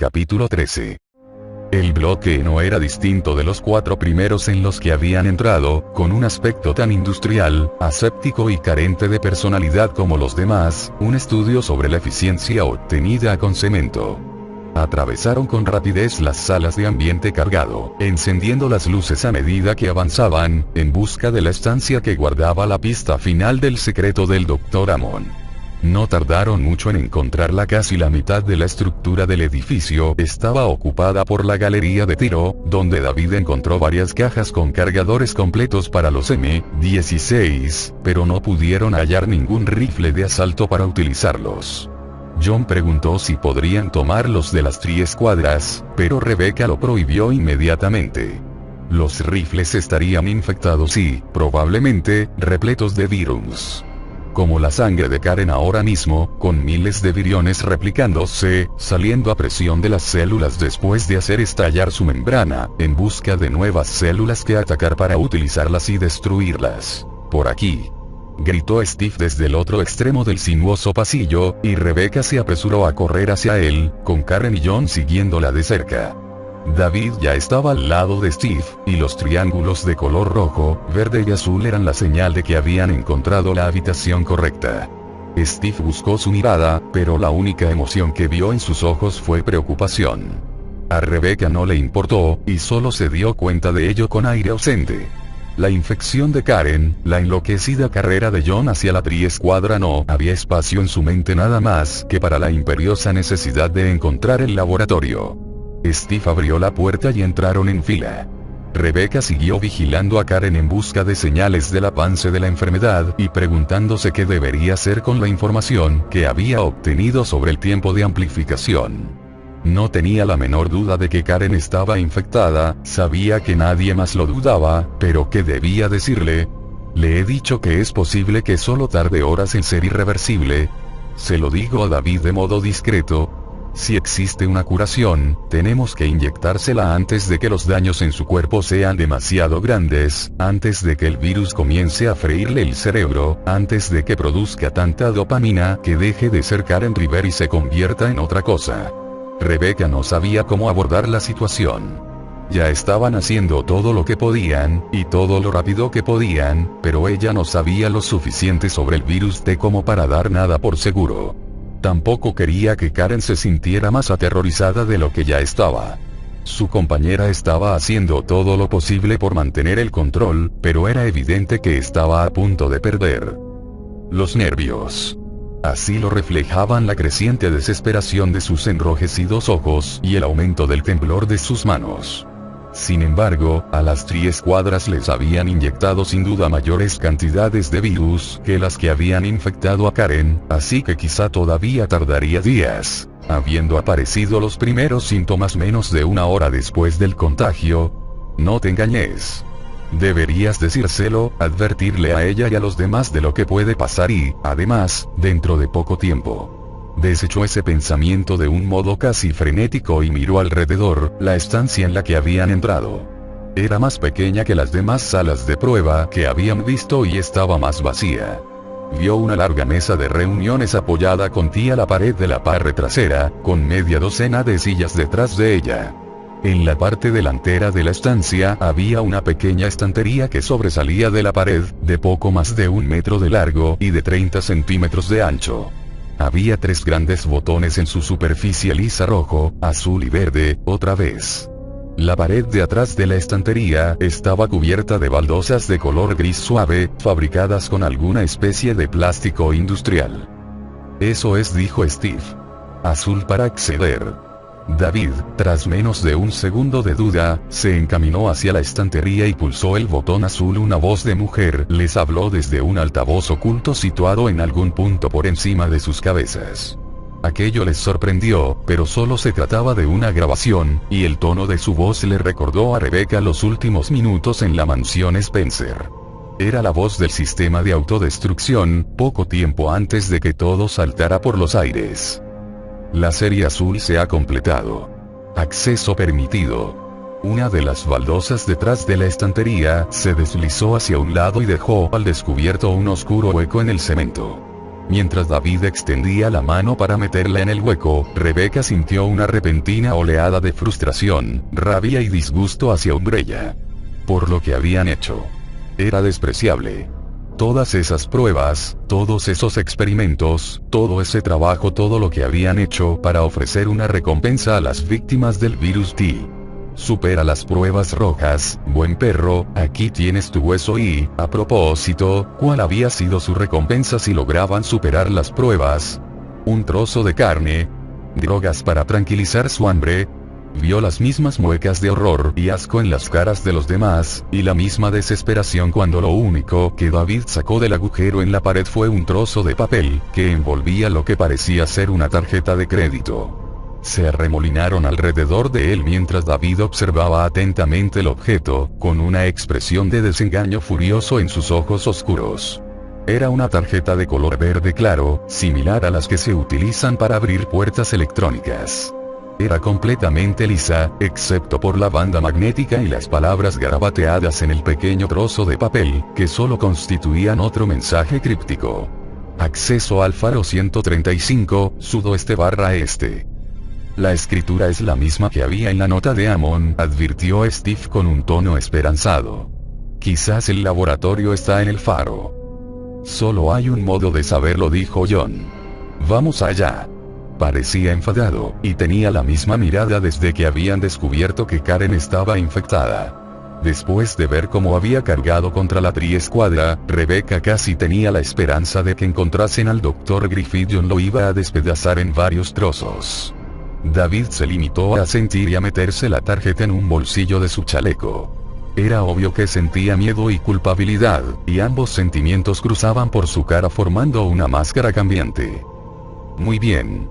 Capítulo 13. El bloque no era distinto de los 4 primeros en los que habían entrado, con un aspecto tan industrial, aséptico y carente de personalidad como los demás, un estudio sobre la eficiencia obtenida con cemento. Atravesaron con rapidez las salas de ambiente cargado, encendiendo las luces a medida que avanzaban, en busca de la estancia que guardaba la pista final del secreto del Dr. Amon. No tardaron mucho en encontrarla. Casi la mitad de la estructura del edificio estaba ocupada por la galería de tiro, donde David encontró varias cajas con cargadores completos para los M16, pero no pudieron hallar ningún rifle de asalto para utilizarlos. John preguntó si podrían tomarlos de las triescuadras, pero Rebecca lo prohibió inmediatamente. Los rifles estarían infectados y, probablemente, repletos de virus. Como la sangre de Karen ahora mismo, con miles de viriones replicándose, saliendo a presión de las células después de hacer estallar su membrana, en busca de nuevas células que atacar para utilizarlas y destruirlas. Por aquí, gritó Steve desde el otro extremo del sinuoso pasillo, y Rebecca se apresuró a correr hacia él, con Karen y John siguiéndola de cerca. David ya estaba al lado de Steve, y los triángulos de color rojo, verde y azul eran la señal de que habían encontrado la habitación correcta. Steve buscó su mirada, pero la única emoción que vio en sus ojos fue preocupación. A Rebecca no le importó, y solo se dio cuenta de ello con aire ausente. La infección de Karen, la enloquecida carrera de John hacia la triescuadra, no había espacio en su mente nada más que para la imperiosa necesidad de encontrar el laboratorio. Steve abrió la puerta y entraron en fila. Rebecca siguió vigilando a Karen en busca de señales del avance de la enfermedad y preguntándose qué debería hacer con la información que había obtenido sobre el tiempo de amplificación. No tenía la menor duda de que Karen estaba infectada, sabía que nadie más lo dudaba, pero ¿qué debía decirle? Le he dicho que es posible que solo tarde horas en ser irreversible. Se lo digo a David de modo discreto. Si existe una curación, tenemos que inyectársela antes de que los daños en su cuerpo sean demasiado grandes, antes de que el virus comience a freírle el cerebro, antes de que produzca tanta dopamina que deje de ser Karen River y se convierta en otra cosa. Rebecca no sabía cómo abordar la situación. Ya estaban haciendo todo lo que podían, y todo lo rápido que podían, pero ella no sabía lo suficiente sobre el virus T como para dar nada por seguro. Tampoco quería que Karen se sintiera más aterrorizada de lo que ya estaba. Su compañera estaba haciendo todo lo posible por mantener el control, pero era evidente que estaba a punto de perder los nervios. Así lo reflejaban la creciente desesperación de sus enrojecidos ojos y el aumento del temblor de sus manos. Sin embargo, a las triescuadras les habían inyectado sin duda mayores cantidades de virus que las que habían infectado a Karen, así que quizá todavía tardaría días, habiendo aparecido los primeros síntomas menos de una hora después del contagio. No te engañes. Deberías decírselo, advertirle a ella y a los demás de lo que puede pasar y, además, dentro de poco tiempo. Desechó ese pensamiento de un modo casi frenético y miró alrededor. La estancia en la que habían entrado era más pequeña que las demás salas de prueba que habían visto y estaba más vacía. Vio una larga mesa de reuniones apoyada contra la pared de la parte trasera, con media docena de sillas detrás de ella. En la parte delantera de la estancia había una pequeña estantería que sobresalía de la pared, de poco más de 1 metro de largo y de 30 centímetros de ancho. Había 3 grandes botones en su superficie lisa: rojo, azul y verde, otra vez. La pared de atrás de la estantería estaba cubierta de baldosas de color gris suave, fabricadas con alguna especie de plástico industrial. Eso es, dijo Steve. Azul para acceder. David, tras menos de 1 segundo de duda, se encaminó hacia la estantería y pulsó el botón azul. Una voz de mujer les habló desde un altavoz oculto situado en algún punto por encima de sus cabezas. Aquello les sorprendió, pero solo se trataba de una grabación, y el tono de su voz le recordó a Rebecca los últimos minutos en la mansión Spencer. Era la voz del sistema de autodestrucción, poco tiempo antes de que todo saltara por los aires. La serie azul se ha completado. Acceso permitido. Una de las baldosas detrás de la estantería se deslizó hacia un lado y dejó al descubierto un oscuro hueco en el cemento. Mientras David extendía la mano para meterla en el hueco, Rebeca sintió una repentina oleada de frustración, rabia y disgusto hacia Umbrella. Por lo que habían hecho. Era despreciable. Todas esas pruebas, todos esos experimentos, todo ese trabajo, todo lo que habían hecho para ofrecer una recompensa a las víctimas del virus T. Supera las pruebas rojas, buen perro, aquí tienes tu hueso y, a propósito, ¿cuál había sido su recompensa si lograban superar las pruebas? Un trozo de carne. Drogas para tranquilizar su hambre. Vio las mismas muecas de horror y asco en las caras de los demás, y la misma desesperación cuando lo único que David sacó del agujero en la pared fue un trozo de papel, que envolvía lo que parecía ser una tarjeta de crédito. Se arremolinaron alrededor de él mientras David observaba atentamente el objeto, con una expresión de desengaño furioso en sus ojos oscuros. Era una tarjeta de color verde claro, similar a las que se utilizan para abrir puertas electrónicas. Era completamente lisa, excepto por la banda magnética y las palabras garabateadas en el pequeño trozo de papel, que solo constituían otro mensaje críptico. Acceso al faro 135, sudoeste/este. La escritura es la misma que había en la nota de Amon, advirtió Steve con un tono esperanzado. Quizás el laboratorio está en el faro. Solo hay un modo de saberlo, dijo John. Vamos allá. Parecía enfadado, y tenía la misma mirada desde que habían descubierto que Karen estaba infectada. Después de ver cómo había cargado contra la Tri-Escuadra, Rebeca casi tenía la esperanza de que encontrasen al Dr. Griffith. John lo iba a despedazar en varios trozos. David se limitó a asentir y a meterse la tarjeta en un bolsillo de su chaleco. Era obvio que sentía miedo y culpabilidad, y ambos sentimientos cruzaban por su cara formando una máscara cambiante. Muy bien.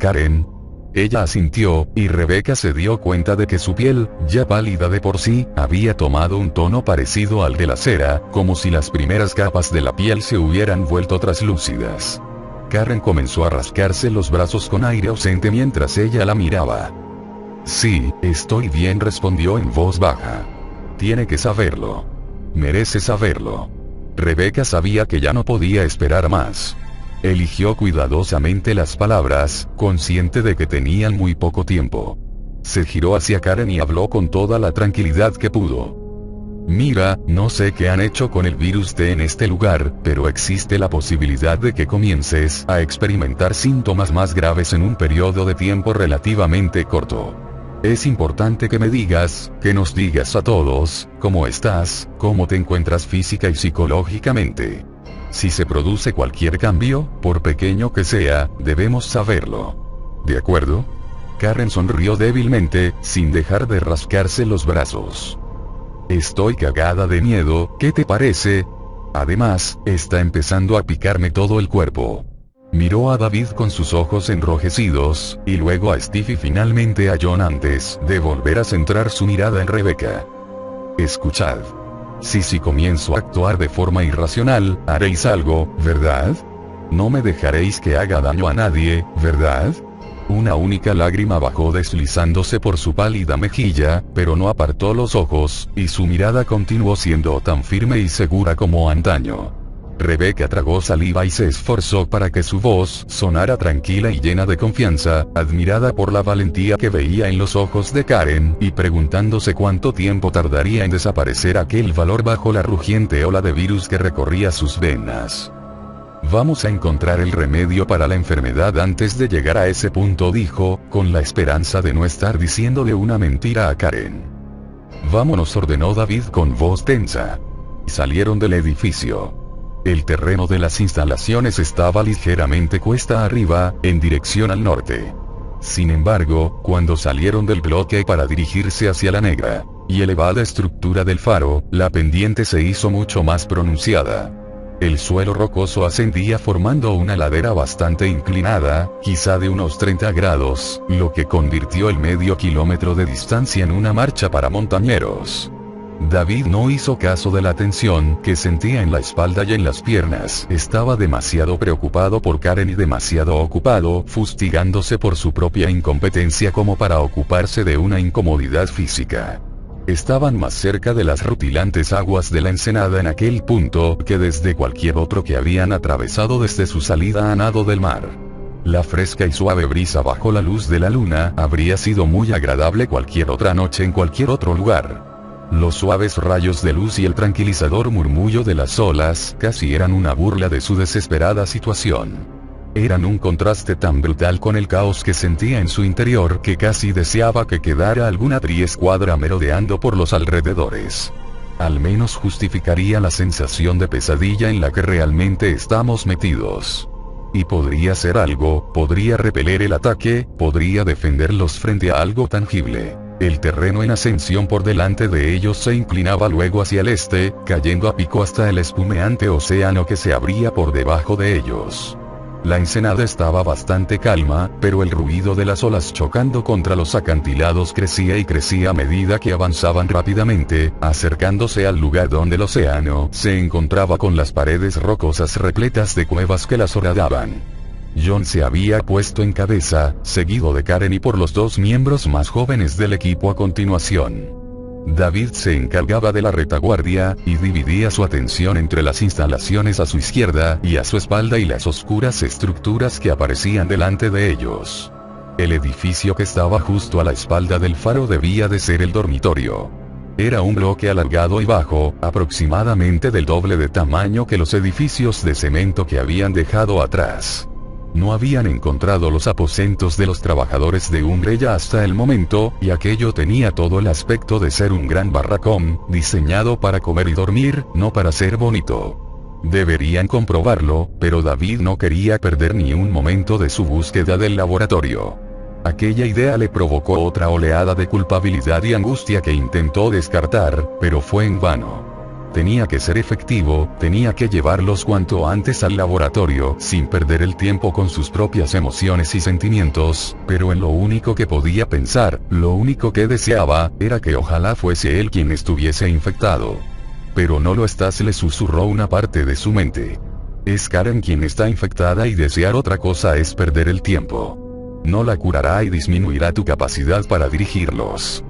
Karen. Ella asintió, y Rebeca se dio cuenta de que su piel, ya pálida de por sí, había tomado un tono parecido al de la cera, como si las primeras capas de la piel se hubieran vuelto traslúcidas. Karen comenzó a rascarse los brazos con aire ausente mientras ella la miraba. Sí, estoy bien, respondió en voz baja. Tiene que saberlo. Merece saberlo. Rebeca sabía que ya no podía esperar más. Eligió cuidadosamente las palabras, consciente de que tenían muy poco tiempo. Se giró hacia Karen y habló con toda la tranquilidad que pudo. Mira, no sé qué han hecho con el virus T en este lugar, pero existe la posibilidad de que comiences a experimentar síntomas más graves en un periodo de tiempo relativamente corto. Es importante que me digas, que nos digas a todos, cómo estás, cómo te encuentras física y psicológicamente. Si se produce cualquier cambio, por pequeño que sea, debemos saberlo. ¿De acuerdo? Karen sonrió débilmente, sin dejar de rascarse los brazos. Estoy cagada de miedo, ¿qué te parece? Además, está empezando a picarme todo el cuerpo. Miró a David con sus ojos enrojecidos, y luego a Steve y finalmente a John antes de volver a centrar su mirada en Rebeca. Escuchad. Si comienzo a actuar de forma irracional, haréis algo, ¿verdad? No me dejaréis que haga daño a nadie, ¿verdad? Una única lágrima bajó deslizándose por su pálida mejilla, pero no apartó los ojos, y su mirada continuó siendo tan firme y segura como antaño. Rebeca tragó saliva y se esforzó para que su voz sonara tranquila y llena de confianza, admirada por la valentía que veía en los ojos de Karen, y preguntándose cuánto tiempo tardaría en desaparecer aquel valor bajo la rugiente ola de virus que recorría sus venas. Vamos a encontrar el remedio para la enfermedad antes de llegar a ese punto, dijo, con la esperanza de no estar diciéndole una mentira a Karen. Vámonos, ordenó David con voz tensa. Salieron del edificio. El terreno de las instalaciones estaba ligeramente cuesta arriba, en dirección al norte. Sin embargo, cuando salieron del bloque para dirigirse hacia la negra y elevada estructura del faro, la pendiente se hizo mucho más pronunciada. El suelo rocoso ascendía formando una ladera bastante inclinada, quizá de unos 30 grados, lo que convirtió el medio kilómetro de distancia en una marcha para montañeros. David no hizo caso de la tensión que sentía en la espalda y en las piernas. Estaba demasiado preocupado por Karen y demasiado ocupado fustigándose por su propia incompetencia como para ocuparse de una incomodidad física. Estaban más cerca de las rutilantes aguas de la ensenada en aquel punto que desde cualquier otro que habían atravesado desde su salida a nado del mar. La fresca y suave brisa bajo la luz de la luna habría sido muy agradable cualquier otra noche en cualquier otro lugar. Los suaves rayos de luz y el tranquilizador murmullo de las olas casi eran una burla de su desesperada situación. Eran un contraste tan brutal con el caos que sentía en su interior que casi deseaba que quedara alguna triescuadra merodeando por los alrededores. Al menos justificaría la sensación de pesadilla en la que realmente estamos metidos. Y podría ser algo, podría repeler el ataque, podría defenderlos frente a algo tangible. El terreno en ascensión por delante de ellos se inclinaba luego hacia el este, cayendo a pico hasta el espumeante océano que se abría por debajo de ellos. La ensenada estaba bastante calma, pero el ruido de las olas chocando contra los acantilados crecía y crecía a medida que avanzaban rápidamente, acercándose al lugar donde el océano se encontraba con las paredes rocosas repletas de cuevas que las horadaban. John se había puesto en cabeza, seguido de Karen y por los dos miembros más jóvenes del equipo a continuación. David se encargaba de la retaguardia, y dividía su atención entre las instalaciones a su izquierda y a su espalda y las oscuras estructuras que aparecían delante de ellos. El edificio que estaba justo a la espalda del faro debía de ser el dormitorio. Era un bloque alargado y bajo, aproximadamente del doble de tamaño que los edificios de cemento que habían dejado atrás. No habían encontrado los aposentos de los trabajadores de Umbrella hasta el momento, y aquello tenía todo el aspecto de ser un gran barracón, diseñado para comer y dormir, no para ser bonito. Deberían comprobarlo, pero David no quería perder ni un momento de su búsqueda del laboratorio. Aquella idea le provocó otra oleada de culpabilidad y angustia que intentó descartar, pero fue en vano. Tenía que ser efectivo, tenía que llevarlos cuanto antes al laboratorio, sin perder el tiempo con sus propias emociones y sentimientos, pero en lo único que podía pensar, lo único que deseaba, era que ojalá fuese él quien estuviese infectado. Pero no lo estás, le susurró una parte de su mente. Es Karen quien está infectada y desear otra cosa es perder el tiempo. No la curará y disminuirá tu capacidad para dirigirlos.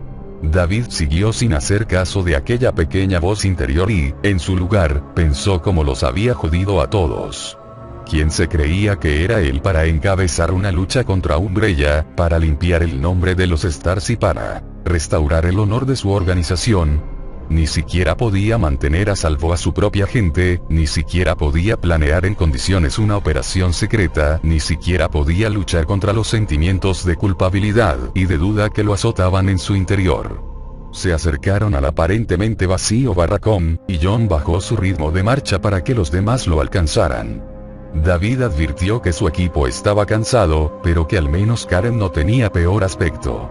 David siguió sin hacer caso de aquella pequeña voz interior y, en su lugar, pensó cómo los había jodido a todos. ¿Quién se creía que era él para encabezar una lucha contra Umbrella, para limpiar el nombre de los Stars y para restaurar el honor de su organización? Ni siquiera podía mantener a salvo a su propia gente, ni siquiera podía planear en condiciones una operación secreta, ni siquiera podía luchar contra los sentimientos de culpabilidad y de duda que lo azotaban en su interior. Se acercaron al aparentemente vacío barracón, y John bajó su ritmo de marcha para que los demás lo alcanzaran. David advirtió que su equipo estaba cansado, pero que al menos Karen no tenía peor aspecto.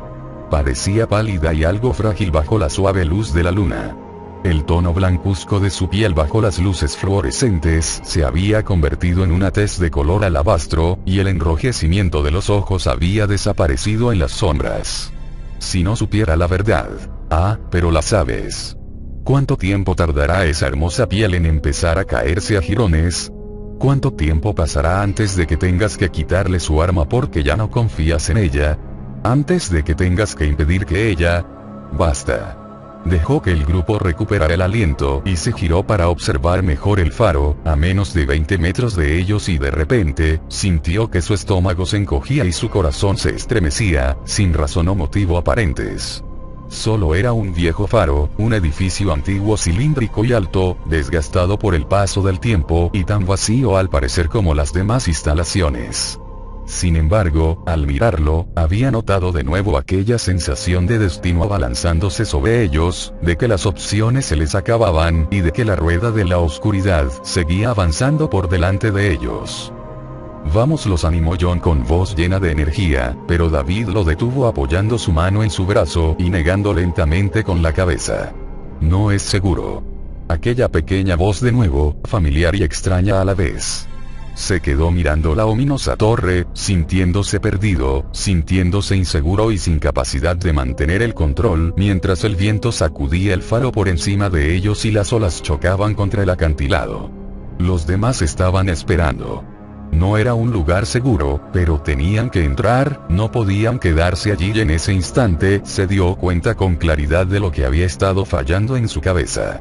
Parecía pálida y algo frágil bajo la suave luz de la luna. El tono blancuzco de su piel bajo las luces fluorescentes se había convertido en una tez de color alabastro, y el enrojecimiento de los ojos había desaparecido en las sombras. Si no supiera la verdad. Ah, pero la sabes. ¿Cuánto tiempo tardará esa hermosa piel en empezar a caerse a jirones? ¿Cuánto tiempo pasará antes de que tengas que quitarle su arma porque ya no confías en ella? Antes de que tengas que impedir que ella... Basta. Dejó que el grupo recuperara el aliento y se giró para observar mejor el faro, a menos de 20 metros de ellos, y de repente, sintió que su estómago se encogía y su corazón se estremecía, sin razón o motivo aparentes. Solo era un viejo faro, un edificio antiguo cilíndrico y alto, desgastado por el paso del tiempo y tan vacío al parecer como las demás instalaciones. Sin embargo, al mirarlo, había notado de nuevo aquella sensación de destino abalanzándose sobre ellos, de que las opciones se les acababan y de que la rueda de la oscuridad seguía avanzando por delante de ellos. Vamos, los animó John con voz llena de energía, pero David lo detuvo apoyando su mano en su brazo y negando lentamente con la cabeza. No es seguro. Aquella pequeña voz de nuevo, familiar y extraña a la vez. Se quedó mirando la ominosa torre, sintiéndose perdido, sintiéndose inseguro y sin capacidad de mantener el control, mientras el viento sacudía el faro por encima de ellos y las olas chocaban contra el acantilado. Los demás estaban esperando. No era un lugar seguro, pero tenían que entrar, no podían quedarse allí y en ese instante se dio cuenta con claridad de lo que había estado fallando en su cabeza.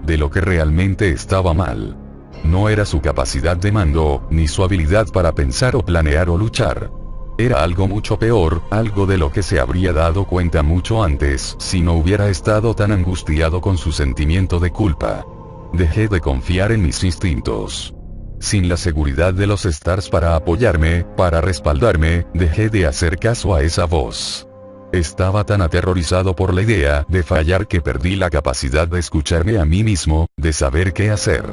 De lo que realmente estaba mal. No era su capacidad de mando, ni su habilidad para pensar o planear o luchar. Era algo mucho peor, algo de lo que se habría dado cuenta mucho antes, si no hubiera estado tan angustiado con su sentimiento de culpa. Dejé de confiar en mis instintos. Sin la seguridad de los stars para apoyarme, para respaldarme, dejé de hacer caso a esa voz. Estaba tan aterrorizado por la idea de fallar que perdí la capacidad de escucharme a mí mismo, de saber qué hacer.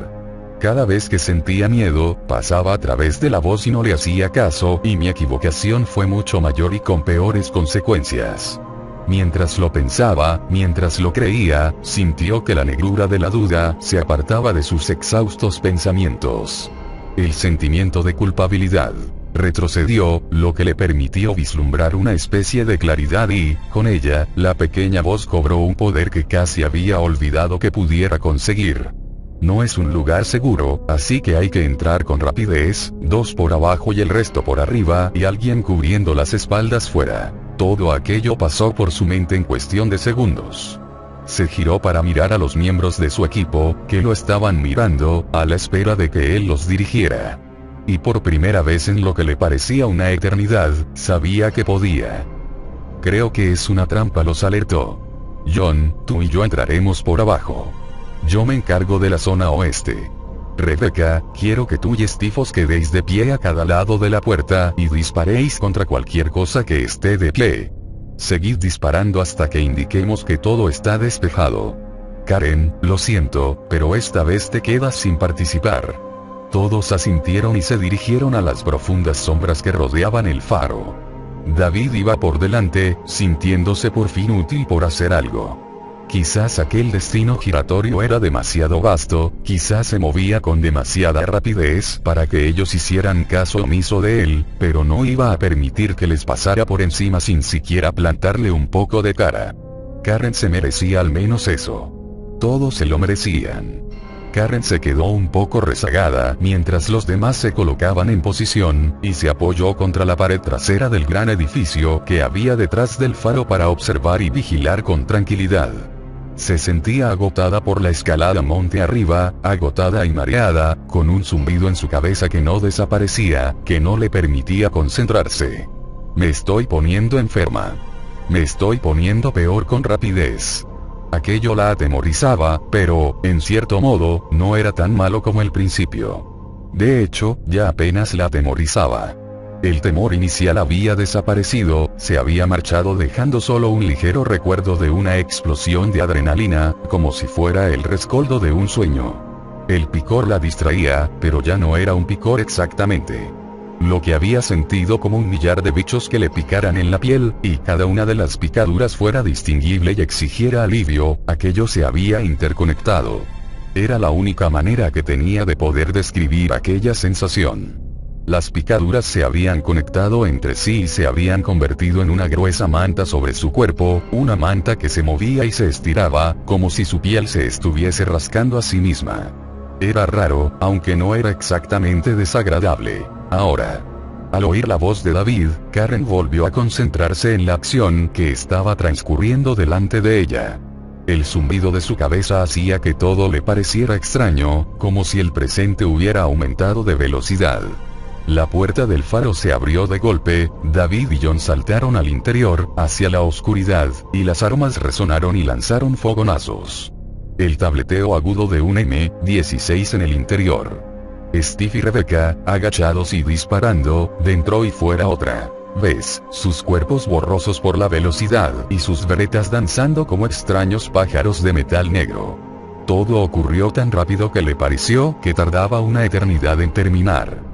Cada vez que sentía miedo, pasaba a través de la voz y no le hacía caso, y mi equivocación fue mucho mayor y con peores consecuencias. Mientras lo pensaba, mientras lo creía, sintió que la negrura de la duda se apartaba de sus exhaustos pensamientos. El sentimiento de culpabilidad retrocedió, lo que le permitió vislumbrar una especie de claridad y, con ella, la pequeña voz cobró un poder que casi había olvidado que pudiera conseguir. No es un lugar seguro, así que hay que entrar con rapidez, 2 por abajo y el resto por arriba, y alguien cubriendo las espaldas fuera. Todo aquello pasó por su mente en cuestión de segundos. Se giró para mirar a los miembros de su equipo, que lo estaban mirando, a la espera de que él los dirigiera. Y por primera vez en lo que le parecía una eternidad, sabía que podía. Creo que es una trampa, los alertó. John, tú y yo entraremos por abajo. Yo me encargo de la zona oeste. Rebecca, quiero que tú y Steve os quedéis de pie a cada lado de la puerta y disparéis contra cualquier cosa que esté de pie. Seguid disparando hasta que indiquemos que todo está despejado. Karen, lo siento, pero esta vez te quedas sin participar. Todos asintieron y se dirigieron a las profundas sombras que rodeaban el faro. David iba por delante, sintiéndose por fin útil por hacer algo. Quizás aquel destino giratorio era demasiado vasto, quizás se movía con demasiada rapidez para que ellos hicieran caso omiso de él, pero no iba a permitir que les pasara por encima sin siquiera plantarle un poco de cara. Karen se merecía al menos eso. Todos se lo merecían. Karen se quedó un poco rezagada mientras los demás se colocaban en posición, y se apoyó contra la pared trasera del gran edificio que había detrás del faro para observar y vigilar con tranquilidad. Se sentía agotada por la escalada monte arriba, agotada y mareada, con un zumbido en su cabeza que no desaparecía, que no le permitía concentrarse. Me estoy poniendo enferma. Me estoy poniendo peor con rapidez. Aquello la atemorizaba, pero, en cierto modo, no era tan malo como el principio. De hecho, ya apenas la atemorizaba. El temor inicial había desaparecido, se había marchado dejando solo un ligero recuerdo de una explosión de adrenalina, como si fuera el rescoldo de un sueño. El picor la distraía, pero ya no era un picor exactamente. Lo que había sentido como un millar de bichos que le picaran en la piel, y cada una de las picaduras fuera distinguible y exigiera alivio, aquello se había interconectado. Era la única manera que tenía de poder describir aquella sensación. Las picaduras se habían conectado entre sí y se habían convertido en una gruesa manta sobre su cuerpo, una manta que se movía y se estiraba, como si su piel se estuviese rascando a sí misma. Era raro, aunque no era exactamente desagradable. Ahora, al oír la voz de David, Karen volvió a concentrarse en la acción que estaba transcurriendo delante de ella. El zumbido de su cabeza hacía que todo le pareciera extraño, como si el presente hubiera aumentado de velocidad. La puerta del faro se abrió de golpe, David y John saltaron al interior, hacia la oscuridad, y las armas resonaron y lanzaron fogonazos. El tableteo agudo de un M16 en el interior. Steve y Rebecca, agachados y disparando, dentro y fuera otra vez, sus cuerpos borrosos por la velocidad y sus veretas danzando como extraños pájaros de metal negro. Todo ocurrió tan rápido que le pareció que tardaba una eternidad en terminar.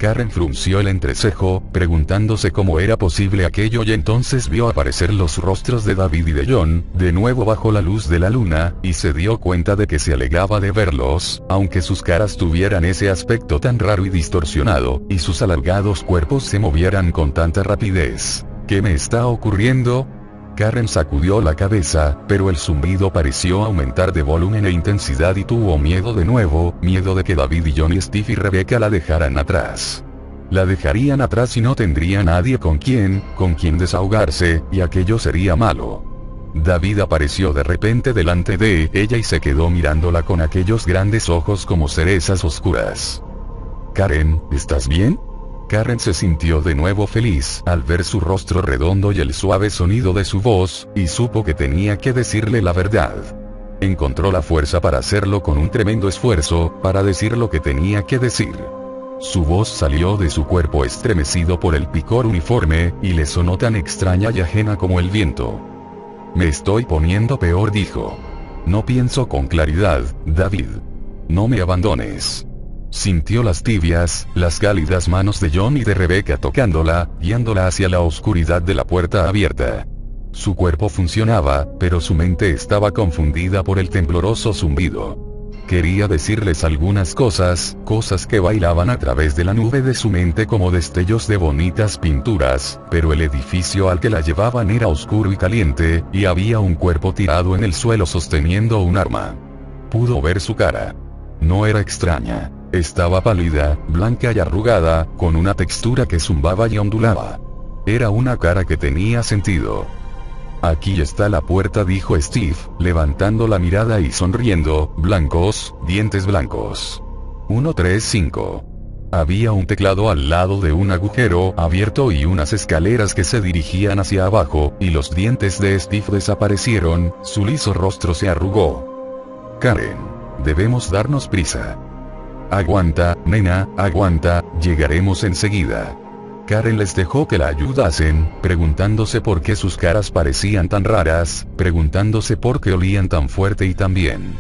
Karen frunció el entrecejo, preguntándose cómo era posible aquello, y entonces vio aparecer los rostros de David y de John, de nuevo bajo la luz de la luna, y se dio cuenta de que se alegraba de verlos, aunque sus caras tuvieran ese aspecto tan raro y distorsionado, y sus alargados cuerpos se movieran con tanta rapidez. ¿Qué me está ocurriendo? Karen sacudió la cabeza, pero el zumbido pareció aumentar de volumen e intensidad y tuvo miedo de nuevo, miedo de que David y John y Steve y Rebecca la dejaran atrás. La dejarían atrás y no tendría nadie con quien desahogarse, y aquello sería malo. David apareció de repente delante de ella y se quedó mirándola con aquellos grandes ojos como cerezas oscuras. «Karen, ¿estás bien?». Karen se sintió de nuevo feliz al ver su rostro redondo y el suave sonido de su voz, y supo que tenía que decirle la verdad. Encontró la fuerza para hacerlo con un tremendo esfuerzo, para decir lo que tenía que decir. Su voz salió de su cuerpo estremecido por el picor uniforme, y le sonó tan extraña y ajena como el viento. «Me estoy poniendo peor», dijo. «No pienso con claridad, David. No me abandones». Sintió las tibias, las cálidas manos de John y de Rebecca tocándola, guiándola hacia la oscuridad de la puerta abierta. Su cuerpo funcionaba, pero su mente estaba confundida por el tembloroso zumbido. Quería decirles algunas cosas que bailaban a través de la nube de su mente como destellos de bonitas pinturas, pero el edificio al que la llevaban era oscuro y caliente, y había un cuerpo tirado en el suelo sosteniendo un arma. Pudo ver su cara. No era extraña. Estaba pálida, blanca y arrugada, con una textura que zumbaba y ondulaba. Era una cara que tenía sentido. «Aquí está la puerta», dijo Steve, levantando la mirada y sonriendo. «Blancos, dientes blancos. 135». Había un teclado al lado de un agujero abierto y unas escaleras que se dirigían hacia abajo, y los dientes de Steve desaparecieron, su liso rostro se arrugó. «Karen, debemos darnos prisa». «Aguanta, nena, aguanta, llegaremos enseguida». Karen les dejó que la ayudasen, preguntándose por qué sus caras parecían tan raras, preguntándose por qué olían tan fuerte y tan bien.